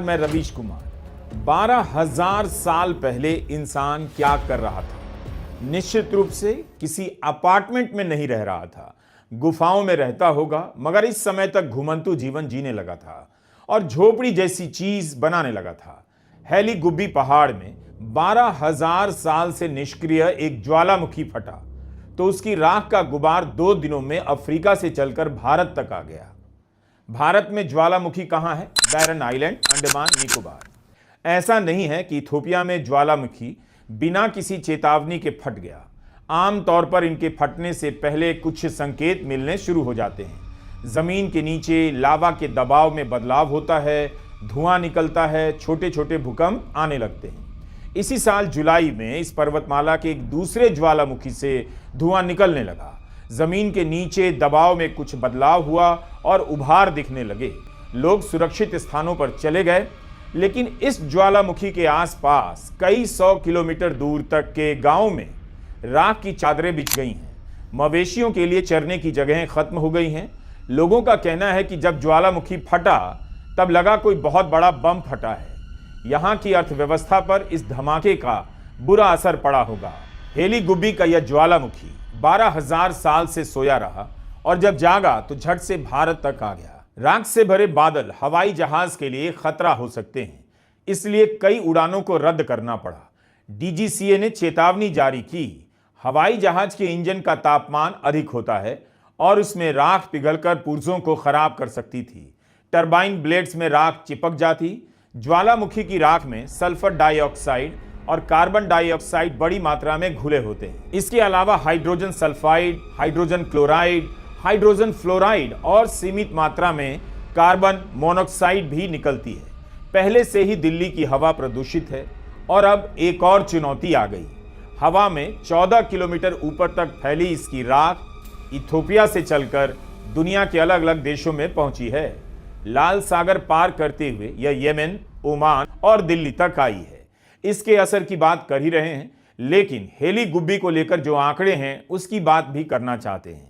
मैं रवीश कुमार। 12,000 साल पहले इंसान क्या कर रहा था? निश्चित रूप से किसी अपार्टमेंट में नहीं रह रहा था, गुफाओं में रहता होगा, मगर इस समय तक घुमंतू जीवन जीने लगा था और झोपड़ी जैसी चीज बनाने लगा था। हेली गुब्बी पहाड़ में 12,000 साल से निष्क्रिय एक ज्वालामुखी फटा तो उसकी राख का गुबार 2 दिनों में अफ्रीका से चलकर भारत तक आ गया। भारत में ज्वालामुखी कहां है? बैरन आइलैंड, अंडमान निकोबार। ऐसा नहीं है कि इथोपिया में ज्वालामुखी बिना किसी चेतावनी के फट गया। आमतौर पर इनके फटने से पहले कुछ संकेत मिलने शुरू हो जाते हैं। जमीन के नीचे लावा के दबाव में बदलाव होता है, धुआं निकलता है, छोटे छोटे भूकंप आने लगते हैं। इसी साल जुलाई में इस पर्वतमाला के एक दूसरे ज्वालामुखी से धुआं निकलने लगा। जमीन के नीचे दबाव में कुछ बदलाव हुआ और उभार दिखने लगे। लोग सुरक्षित स्थानों पर चले गए, लेकिन इस ज्वालामुखी के आसपास कई 100 किलोमीटर दूर तक के गांवों में राख की चादरें बिछ गई हैं। मवेशियों के लिए चरने की जगहें खत्म हो गई हैं। लोगों का कहना है कि जब ज्वालामुखी फटा तब लगा कोई बहुत बड़ा बम फटा है। यहां की अर्थव्यवस्था पर इस धमाके का बुरा असर पड़ा होगा। हेली गुब्बी का यह ज्वालामुखी 12,000 साल से सोया रहा और जब जागा तो झट से भारत तक आ गया। राख से भरे बादल हवाई जहाज के लिए खतरा हो सकते हैं, इसलिए कई उड़ानों को रद्द करना पड़ा। डीजीसीए ने चेतावनी जारी की। हवाई जहाज के इंजन का तापमान अधिक होता है और उसमें राख पिघलकर पुर्जों को खराब कर सकती थी। टरबाइन ब्लेड्स में राख चिपक जाती। ज्वालामुखी की राख में सल्फर डाइऑक्साइड और कार्बन डाइऑक्साइड बड़ी मात्रा में घुले होते हैं। इसके अलावा hydrogen sulphide, hydrogen chloride, hydrogen fluoride और सीमित मात्रा में कार्बन मोनोऑक्साइड भी निकलती है। पहले से ही दिल्ली की हवा प्रदूषित है और अब एक और चुनौती आ गई। हवा में 14 किलोमीटर ऊपर तक फैली इसकी राख इथोपिया से चलकर दुनिया के अलग अलग देशों में पहुंची है। लाल सागर पार करते हुए यह येमेन, ओमान और दिल्ली तक आई है। इसके असर की बात कर ही रहे हैं, लेकिन हेली गुब्बी को लेकर जो आंकड़े हैं उसकी बात भी करना चाहते हैं।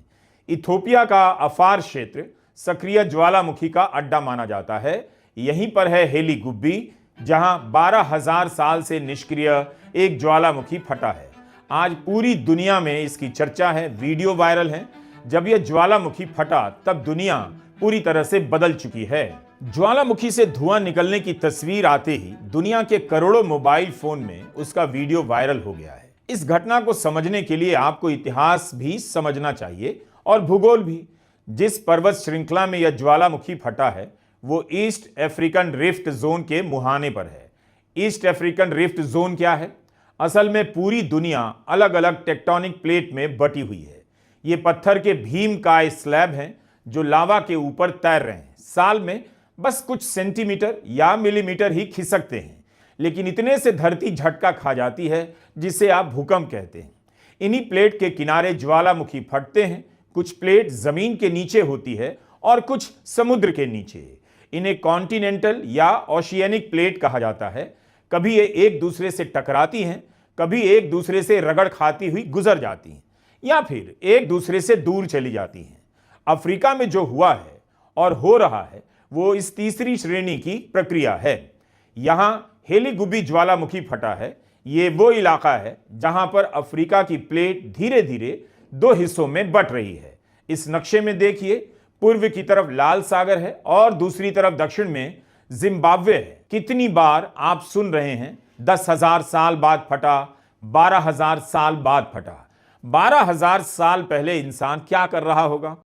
इथोपिया का अफार क्षेत्र सक्रिय ज्वालामुखी का अड्डा माना जाता है। यहीं पर है हेली गुब्बी, जहां 12,000 साल से निष्क्रिय एक ज्वालामुखी फटा है। आज पूरी दुनिया में इसकी चर्चा है, वीडियो वायरल है। जब यह ज्वालामुखी फटा तब दुनिया पूरी तरह से बदल चुकी है। ज्वालामुखी से धुआं निकलने की तस्वीर आते ही दुनिया के करोड़ों मोबाइल फोन में उसका वीडियो वायरल हो गया है। इस घटना को समझने के लिए आपको इतिहास भी समझना चाहिए और भूगोल भी। जिस पर्वत श्रृंखला में यह ज्वालामुखी फटा है वो ईस्ट अफ्रीकन रिफ्ट जोन के मुहाने पर है। ईस्ट अफ्रीकन रिफ्ट जोन क्या है? असल में पूरी दुनिया अलग अलग टेक्टोनिक प्लेट में बटी हुई है। ये पत्थर के भीमकाय स्लैब हैं जो लावा के ऊपर तैर रहे हैं। साल में बस कुछ सेंटीमीटर या मिलीमीटर ही खिसकते हैं, लेकिन इतने से धरती झटका खा जाती है जिसे आप भूकंप कहते हैं। इन्हीं प्लेट के किनारे ज्वालामुखी फटते हैं। कुछ प्लेट जमीन के नीचे होती है और कुछ समुद्र के नीचे। इन्हें कॉन्टिनेंटल या ओशियनिक प्लेट कहा जाता है। कभी ये एक दूसरे से टकराती हैं, कभी एक दूसरे से रगड़ खाती हुई गुजर जाती हैं या फिर एक दूसरे से दूर चली जाती हैं। अफ्रीका में जो हुआ है और हो रहा है वो इस तीसरी श्रेणी की प्रक्रिया है। यहां हेली गुब्बी ज्वालामुखी फटा है। ये वो इलाका है जहां पर अफ्रीका की प्लेट धीरे धीरे 2 हिस्सों में बट रही है। इस नक्शे में देखिए, पूर्व की तरफ लाल सागर है और दूसरी तरफ दक्षिण में जिम्बाब्वे है। कितनी बार आप सुन रहे हैं 10,000 साल बाद फटा, 12,000 साल बाद फटा। 12,000 साल पहले इंसान क्या कर रहा होगा?